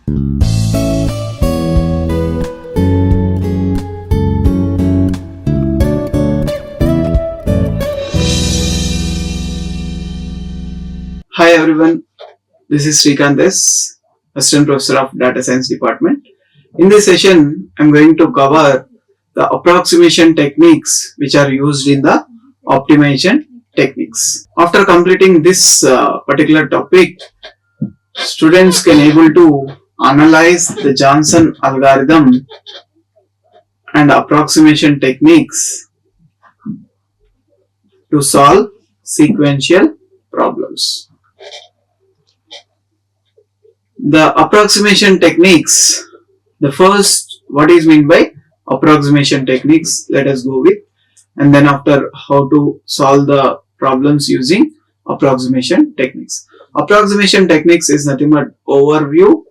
Hi everyone, this is Srikanth, Assistant Professor of Data Science Department. In this session, I am going to cover the approximation techniques which are used in the optimization techniques. After completing this particular topic, students can able to analyze the Johnson algorithm and approximation techniques to solve sequential problems. The approximation techniques, the first, what is meant by approximation techniques, let us go with, and then after how to solve the problems using approximation techniques. Approximation techniques is nothing but overview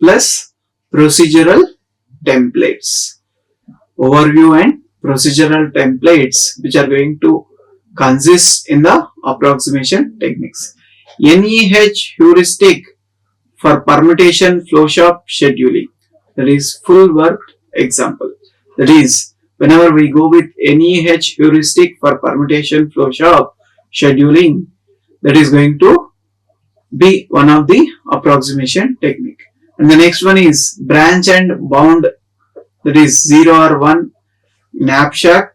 plus procedural templates. Overview and procedural templates which are going to consist in the approximation techniques. NEH heuristic for permutation flowchart scheduling, that is full work example. That is, whenever we go with NEH heuristic for permutation flowchart scheduling, that is going to be one of the approximation technique. And the next one is branch and bound, that is 0 or 1, knapsack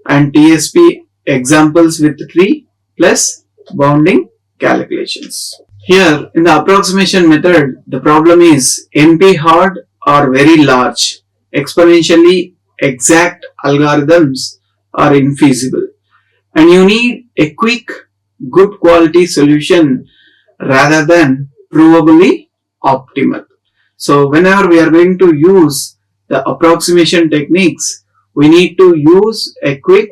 and TSP examples with tree plus bounding calculations. Here in the approximation method, the problem is NP hard or very large, exponentially exact algorithms are infeasible, and you need a quick, good quality solution rather than provably optimal. So whenever we are going to use the approximation techniques, we need to use a quick,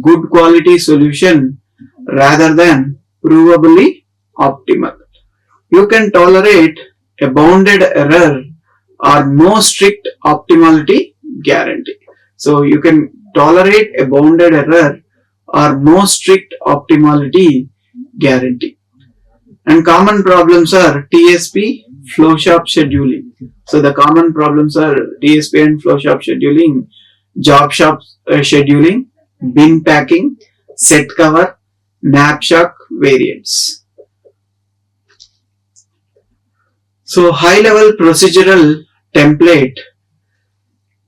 good quality solution rather than provably optimal. You can tolerate a bounded error or no strict optimality guarantee. So you can tolerate a bounded error or no strict optimality guarantee. And common problems are TSP, flowchart scheduling. So the common problems are TSP and flowchart scheduling, job shop scheduling, bin packing, set cover, knapsack variants. So high level procedural template.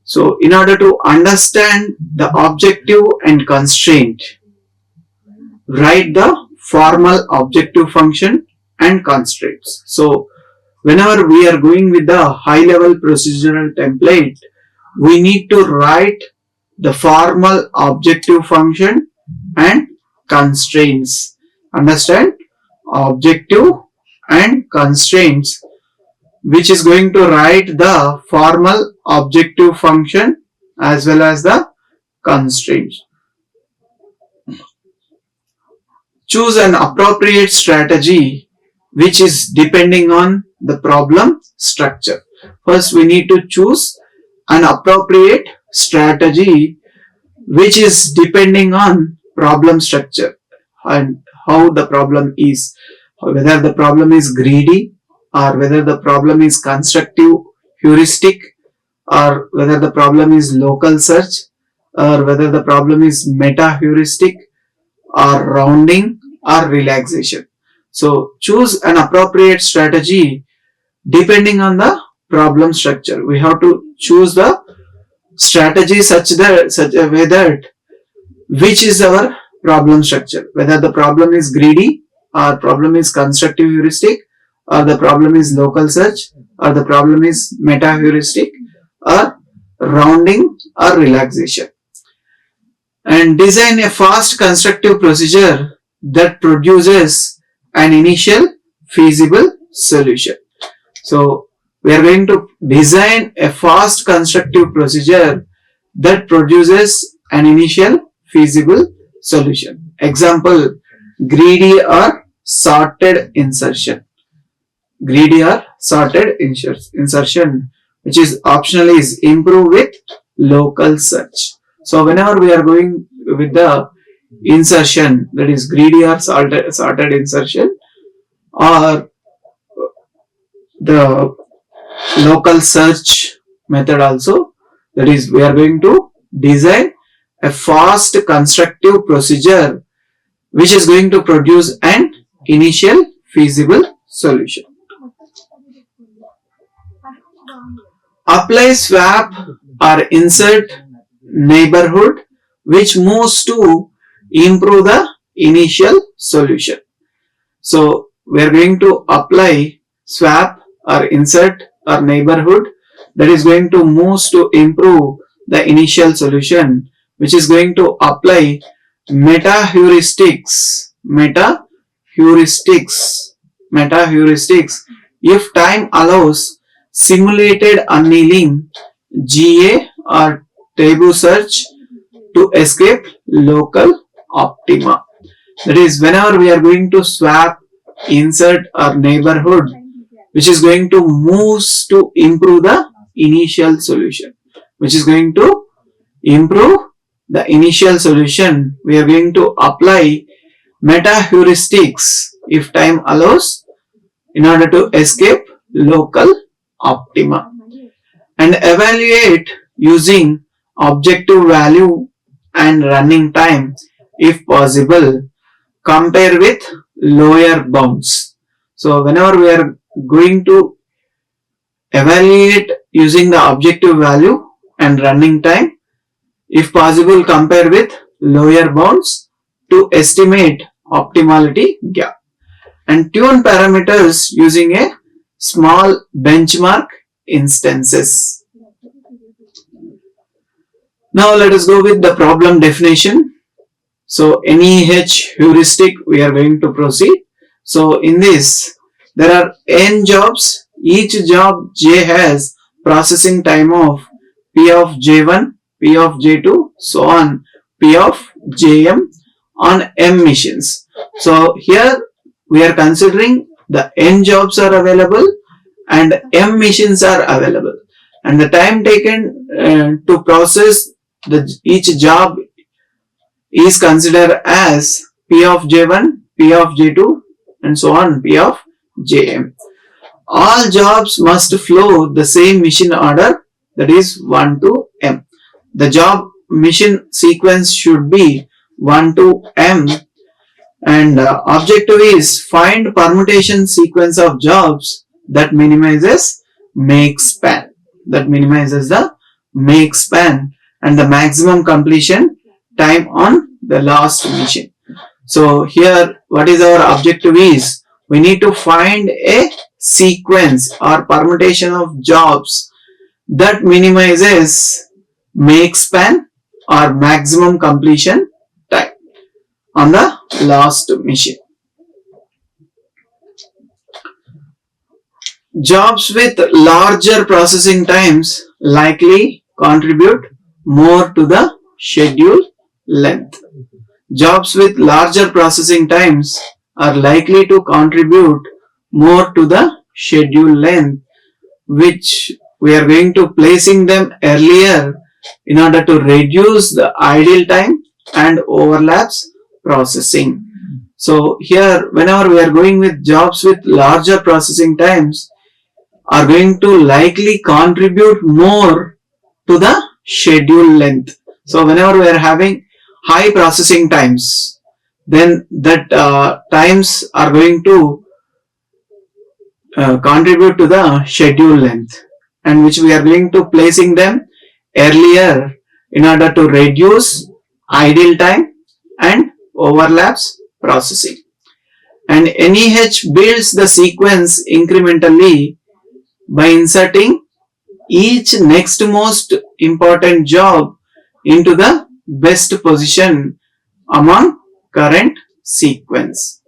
So in order to understand the objective and constraint, write the formal objective function and constraints. So whenever we are going with the high level procedural template, we need to write the formal objective function and constraints. Understand? Objective and constraints, which is going to write the formal objective function as well as the constraints. Choose an appropriate strategy which is depending on the problem structure. First, we need to choose an appropriate strategy which is depending on problem structure and how the problem is, whether the problem is greedy or whether the problem is constructive heuristic or whether the problem is local search or whether the problem is meta heuristic or rounding or relaxation. So choose an appropriate strategy depending on the problem structure. We have to choose the strategy such a way that which is our problem structure, whether the problem is greedy or problem is constructive heuristic or the problem is local search or the problem is meta heuristic or rounding or relaxation. And design a fast constructive procedure that produces an initial feasible solution. So we are going to design a fast constructive procedure that produces an initial feasible solution. Example, greedy or sorted insertion. Greedy or sorted insertion, which is optional, is improve with local search. So whenever we are going with the insertion, that is greedy or sorted insertion, or the local search method also. That is, we are going to design a fast constructive procedure which is going to produce an initial feasible solution. Apply, swap or insert neighborhood which moves to improve the initial solution. So we are going to apply, swap or insert or neighborhood that is going to move to improve the initial solution, which is going to apply meta heuristics if time allows, simulated annealing, GA or taboo search to escape local optima. That is, whenever we are going to swap, insert or neighborhood which is going to move to improve the initial solution, we are going to apply meta heuristics if time allows in order to escape local optima, and evaluate using objective value and running time if possible, compare with lower bounds. So whenever we are going to evaluate using the objective value and running time, if possible compare with lower bounds to estimate optimality gap, and tune parameters using a small benchmark instances. Now let us go with the problem definition. So NEH heuristic we are going to proceed. So in this there are n jobs. Each job J has processing time of P of J1, P of J2, so on, P of Jm on m missions. So here we are considering the n jobs are available and m missions are available, and the time taken to process each job is considered as P of J1, P of J2 and so on, P of Jm. All jobs must flow the same mission order, that is 1 to m. The job mission sequence should be 1 to m, and objective is find permutation sequence of jobs that minimizes make span, and the maximum completion time on the last mission. So here what is our objective is, we need to find a sequence or permutation of jobs that minimizes make span or maximum completion time on the last mission. Jobs with larger processing times likely contribute more to the schedule length. Jobs with larger processing times are likely to contribute more to the schedule length, which we are going to placing them earlier in order to reduce the idle time and overlaps processing. So here whenever we are going with jobs with larger processing times are going to likely contribute more to the schedule length. So whenever we are having high processing times, then that times are going to contribute to the schedule length, and which we are going to placing them earlier in order to reduce idle time and overlaps processing. And NEH builds the sequence incrementally by inserting each next most important job into the best position among current sequence.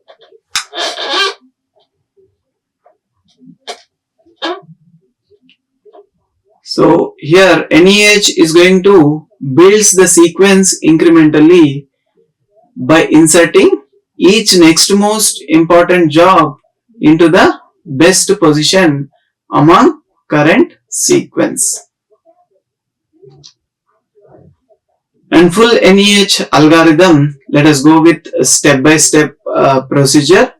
So here NEH is going to builds the sequence incrementally by inserting each next most important job into the best position among current sequence. And full NEH algorithm, let us go with step-by-step procedure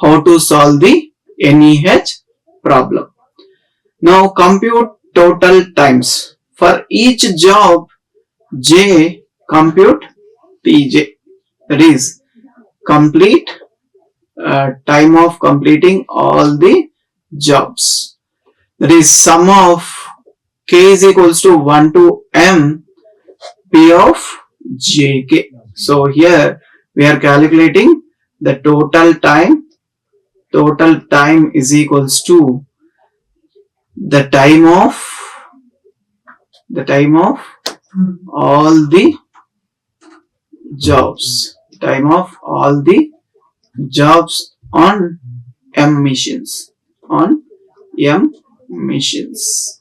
how to solve the NEH problem. Now compute total times. For each job J, compute Tj. That is complete time of completing all the jobs. That is sum of k is equals to 1 to m p of jk. So here we are calculating the total time. Total time is equals to the time of all the jobs. Time of all the jobs on M missions. On M missions.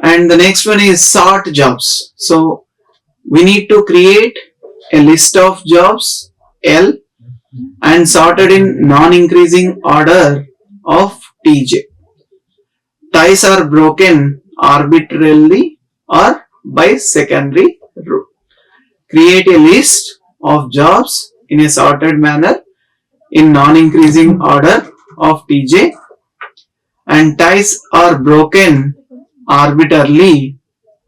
And the next one is sort jobs. So we need to create a list of jobs L and sorted in non-increasing order of Tj. Ties are broken arbitrarily or by secondary rule. Create a list of jobs in a sorted manner in non-increasing order of Tj, and ties are broken arbitrarily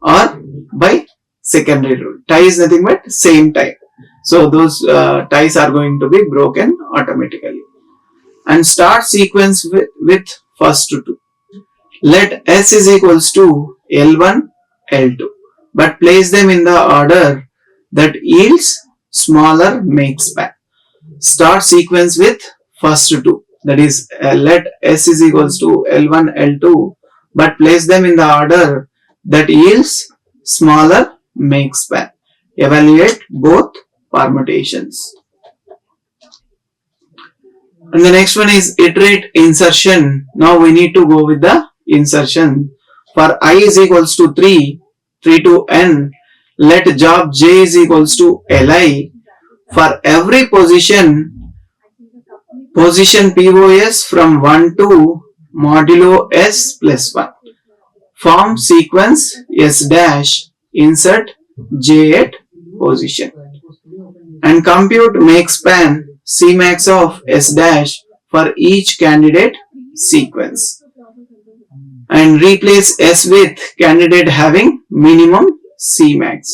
or by secondary rule. Tie is nothing but same tie. So those ties are going to be broken automatically. And start sequence with first two. Let S is equals to L1, L2, but place them in the order that yields smaller makespan. Start sequence with first two. That is let S is equals to L1, L2, but place them in the order that yields smaller makespan. Evaluate both permutations. And the next one is iterate insertion. Now we need to go with the insertion. For I is equals to 3 to n, let job j is equals to li. For every position POS from 1 to modulo s plus 1. Form sequence s dash, insert j at position. And compute makespan Cmax of S dash for each candidate sequence. And replace S with candidate having minimum Cmax.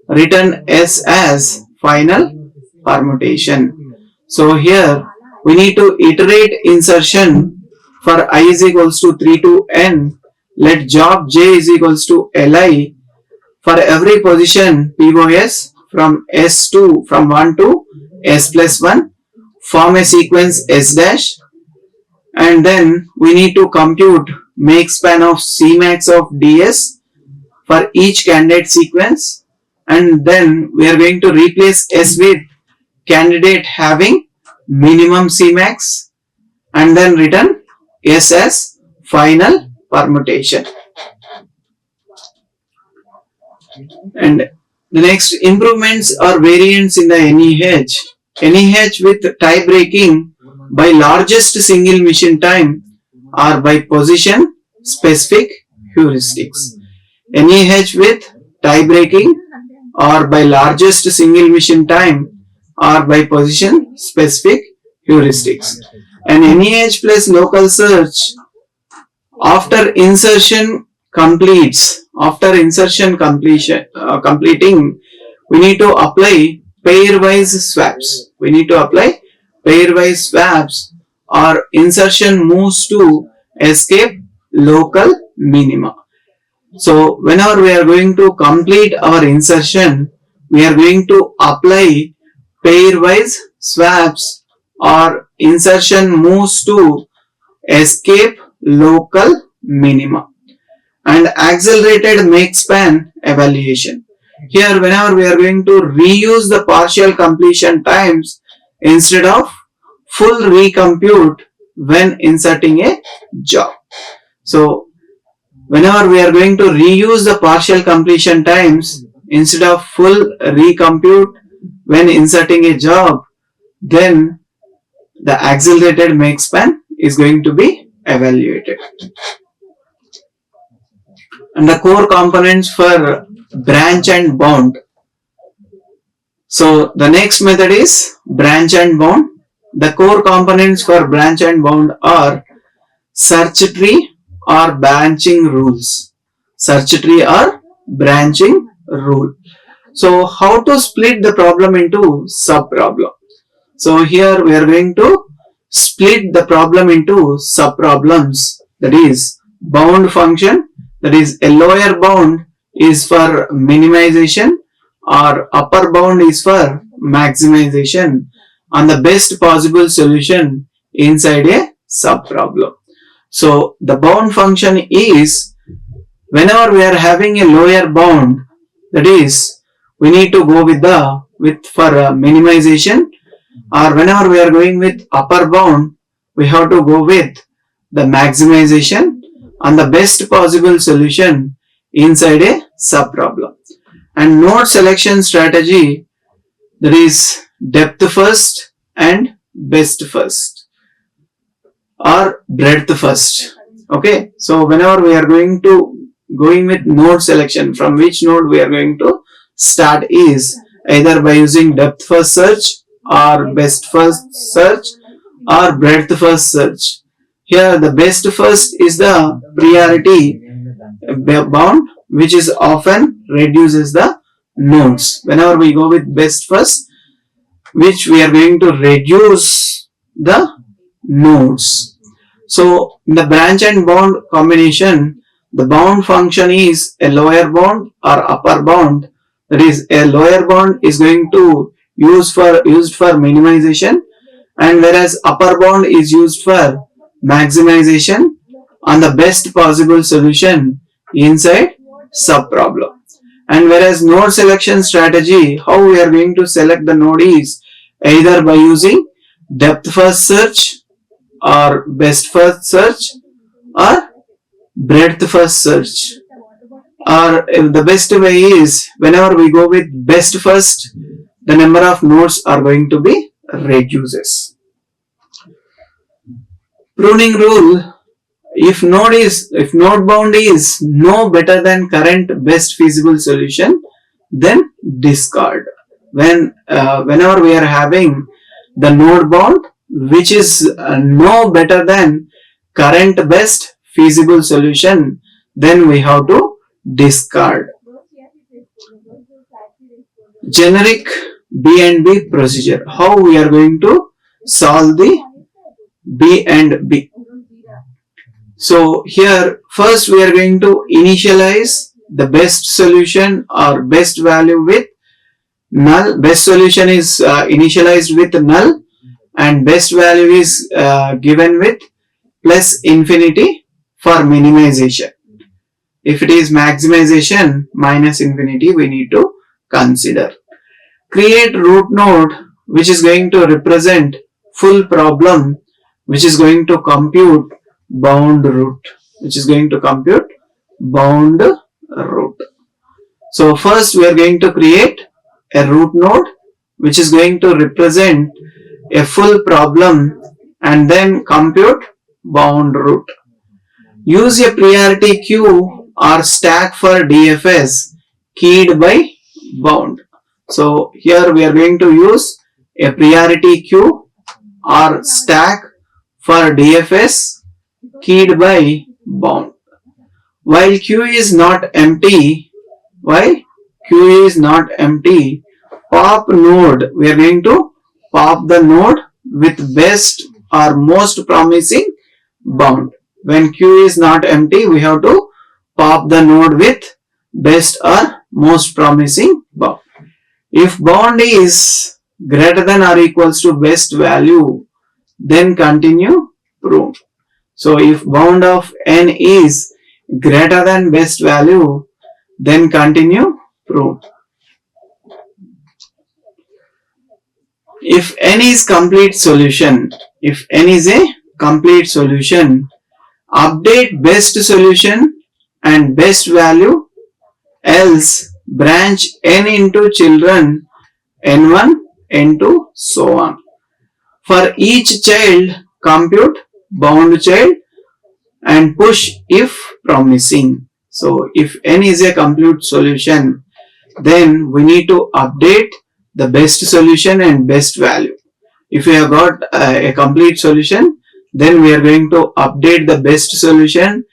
Return S as final permutation. So here we need to iterate insertion for I is equals to 3 to n. Let job j is equals to li. For every position POS from 1 to S plus 1, form a sequence S dash, and then we need to compute makespan of Cmax of ds for each candidate sequence, and then we are going to replace S with candidate having minimum Cmax and then return S as final permutation. And the next, improvements or variants in the NEH. NEH with tie breaking by largest single mission time or by position specific heuristics. NEH with tie breaking or by largest single mission time or by position specific heuristics. And NEH plus local search after insertion completes. After insertion completing, we need to apply pairwise swaps. We need to apply pairwise swaps or insertion moves to escape local minima. So whenever we are going to complete our insertion, we are going to apply pairwise swaps or insertion moves to escape local minima. And accelerated makespan evaluation. Here whenever we are going to reuse the partial completion times instead of full recompute when inserting a job. So whenever we are going to reuse the partial completion times instead of full recompute when inserting a job, then the accelerated makespan is going to be evaluated. And the core components for branch and bound. So the next method is branch and bound. The core components for branch and bound are search tree or branching rules. Search tree or branching rule. So how to split the problem into sub-problem? So here we are going to split the problem into sub-problems. That is bound function, that is a lower bound is for minimization or upper bound is for maximization and the best possible solution inside a sub-problem. So the bound function is whenever we are having a lower bound, that is we need to go with for minimization, or whenever we are going with upper bound we have to go with the maximization and the best possible solution inside a sub problem. And node selection strategy, that is depth first and best first or breadth first. Okay, so whenever we are going with node selection, from which node we are going to start is either by using depth first search or best first search or breadth first search. Here the best first is the priority bound, which is often reduces the nodes. Whenever we go with best first, which we are going to reduce the nodes. So in the branch and bound combination, the bound function is a lower bound or upper bound. That is, a lower bound is going to used for minimization, and whereas upper bound is used for maximization on the best possible solution inside sub problem. And whereas node selection strategy, how we are going to select the node is either by using depth first search or best first search or breadth first search. Or the best way is whenever we go with best first, the number of nodes are going to be reduces. Pruning rule: if node bound is no better than current best feasible solution, then discard. Whenever we are having the node bound which is no better than current best feasible solution, then we have to discard. Generic B and B procedure. How we are going to solve the B and B? So here first we are going to initialize the best solution or best value with null. Best solution is initialized with null and best value is given with plus infinity for minimization. If it is maximization, minus infinity we need to consider. Create root node which is going to represent full problem, which is going to compute bound root. So first we are going to create a root node which is going to represent a full problem and then compute bound root. Use a priority queue or stack for DFS keyed by bound. So here we are going to use a priority queue or stack for DFS keyed by bound. While queue is not empty, pop node, we are going to pop the node with best or most promising bound. When queue is not empty, we have to pop the node with best or most promising bound. If bound is greater than or equals to best value, then continue prune. So if bound of n is greater than best value, then continue prune. If n is complete solution, update best solution and best value, else branch n into children n1, n2, so on. For each child, compute bound child and push if promising. So if n is a complete solution, then we need to update the best solution and best value. If we have got a complete solution, then we are going to update the best solution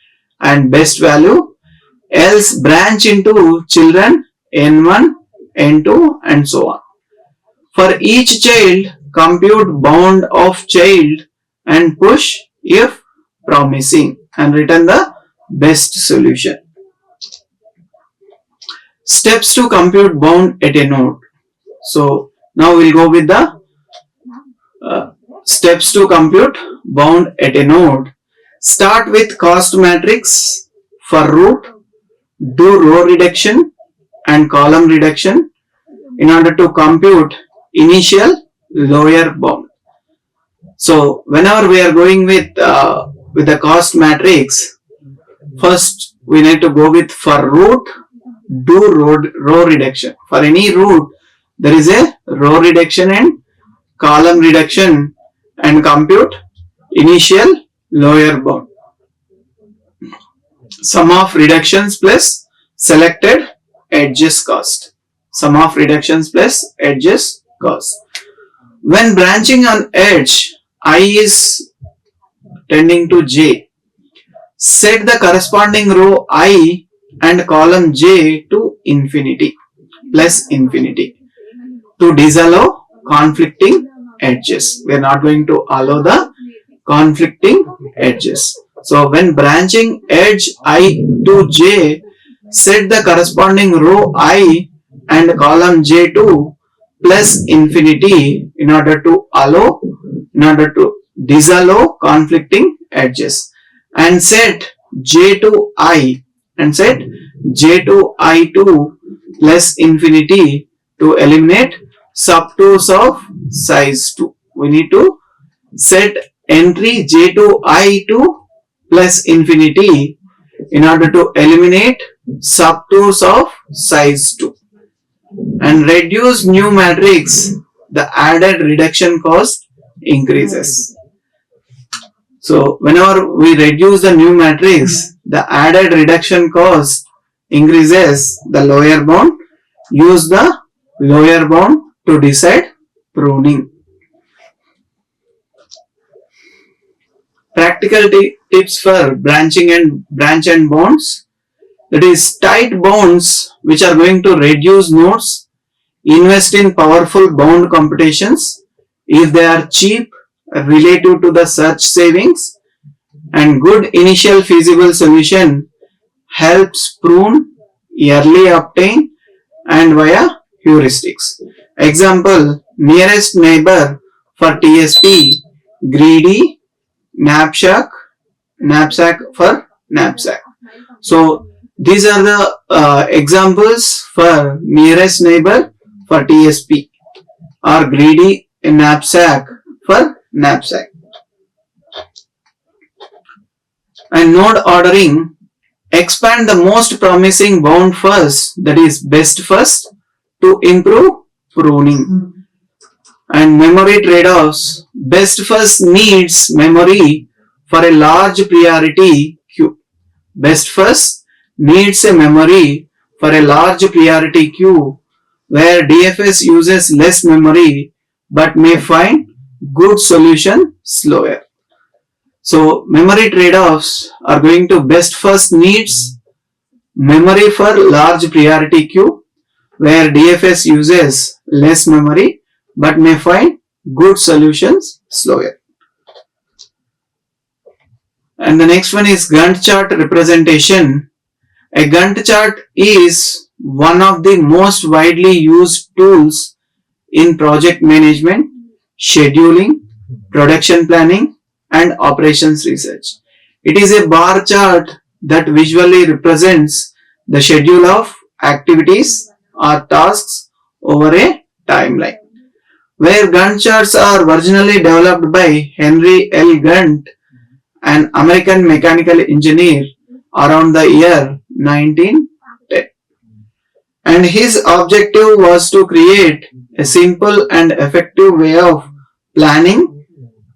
and best value, else branch into children n1, n2 and so on. For each child, compute bound of child and push if promising and return the best solution. Steps to compute bound at a node. So now we'll go with the steps to compute bound at a node. Start with cost matrix for root, do row reduction and column reduction in order to compute initial lower bound. So whenever we are going with the cost matrix, first we need to go with for root, do row reduction. For any root, there is a row reduction and column reduction and compute initial lower bound. Sum of reductions plus selected edges cost. Sum of reductions plus edges cost. When branching on edge, I is tending to j, set the corresponding row I and column j to infinity plus infinity to disallow conflicting edges. We are not going to allow the conflicting edges. So when branching edge I to j, set the corresponding row I and column j to plus infinity in order to disallow conflicting edges, and set j to I and set j to I to plus infinity to eliminate subtoos of size 2. We need to set entry j to I to plus infinity in order to eliminate subtoos of size 2 and reduce new matrix. The added reduction cost increases. So whenever we reduce the new matrix, the added reduction cost increases the lower bound. Use the lower bound to decide pruning. Practical tips for branching and branch and bonds. That is, tight bonds which are going to reduce nodes. Invest in powerful bound computations if they are cheap relative to the search savings, and good initial feasible solution helps prune, early obtain and via heuristics. Example, nearest neighbor for TSP, greedy, knapsack for knapsack. So these are the examples for nearest neighbor for TSP, or greedy, knapsack for knapsack. And node ordering, expand the most promising bound first, that is best first, to improve pruning. And memory trade-offs, best first needs memory for a large priority queue. Best first needs a memory for a large priority queue where DFS uses less memory but may find good solution slower. So memory trade-offs are going to best first needs memory for large priority queue where DFS uses less memory but may find good solutions slower. And the next one is Gantt chart representation. A Gantt chart is one of the most widely used tools in project management, scheduling, production planning and operations research. It is a bar chart that visually represents the schedule of activities or tasks over a timeline. Where Gantt charts are originally developed by Henry L. Gantt, an American mechanical engineer, around the year 1910. And his objective was to create a simple and effective way of planning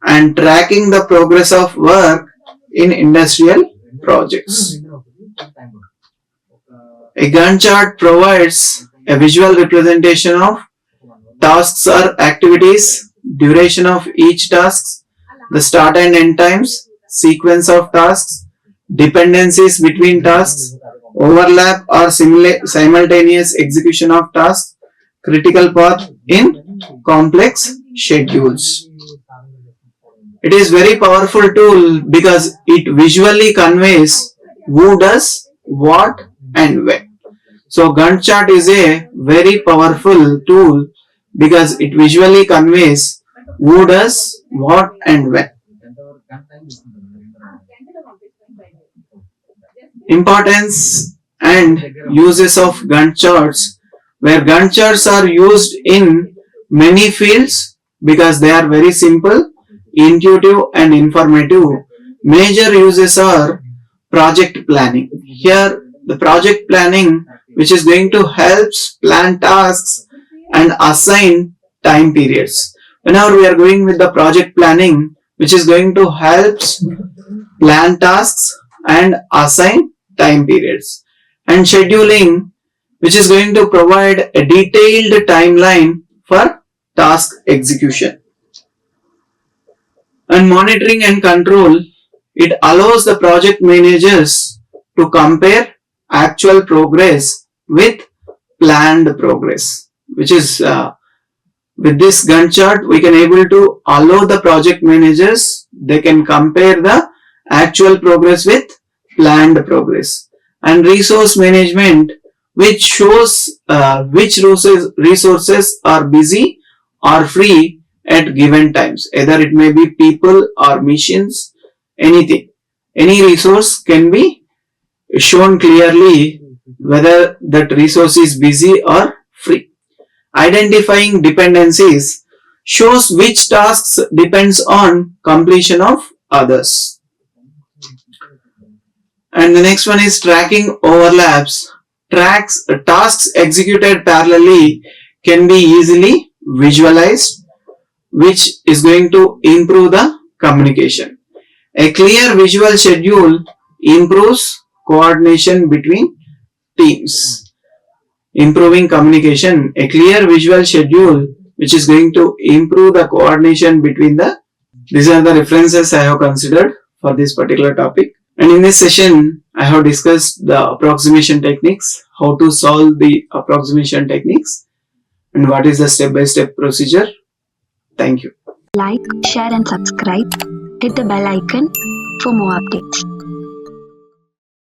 and tracking the progress of work in industrial projects. A Gantt chart provides a visual representation of tasks or activities duration of each task, the start and end times, sequence of tasks, dependencies between tasks, overlap or simultaneous execution of tasks, critical path in complex schedules. It is very powerful tool because it visually conveys who does what and when. So Gantt chart is a very powerful tool because it visually conveys who does what and when. Importance and uses of Gantt charts, where Gantt charts are used in many fields because they are very simple, intuitive and informative. Major uses are project planning. Here the project planning, which is going to help plan tasks and assign time periods. Whenever we are going with the project planning, which is going to help plan tasks and assign time periods, and scheduling, which is going to provide a detailed timeline for task execution, and monitoring and control. It allows the project managers to compare actual progress with planned progress, which is with this Gantt chart we can able to allow the project managers, they can compare the actual progress with planned progress. And resource management, which shows which resources are busy or free at given times. Either it may be people or machines, anything. Any resource can be shown clearly whether that resource is busy or free. Identifying dependencies shows which tasks depends on completion of others. And the next one is tracking overlaps. Tasks executed parallelly can be easily visualized, which is going to improve the communication. A clear visual schedule improves coordination between teams. Improving communication, a clear visual schedule which is going to improve the coordination between these are the references I have considered for this particular topic. And in this session, I have discussed the approximation techniques, how to solve the approximation techniques, and what is the step-by-step procedure. Thank you. Like, share and subscribe. Hit the bell icon for more updates.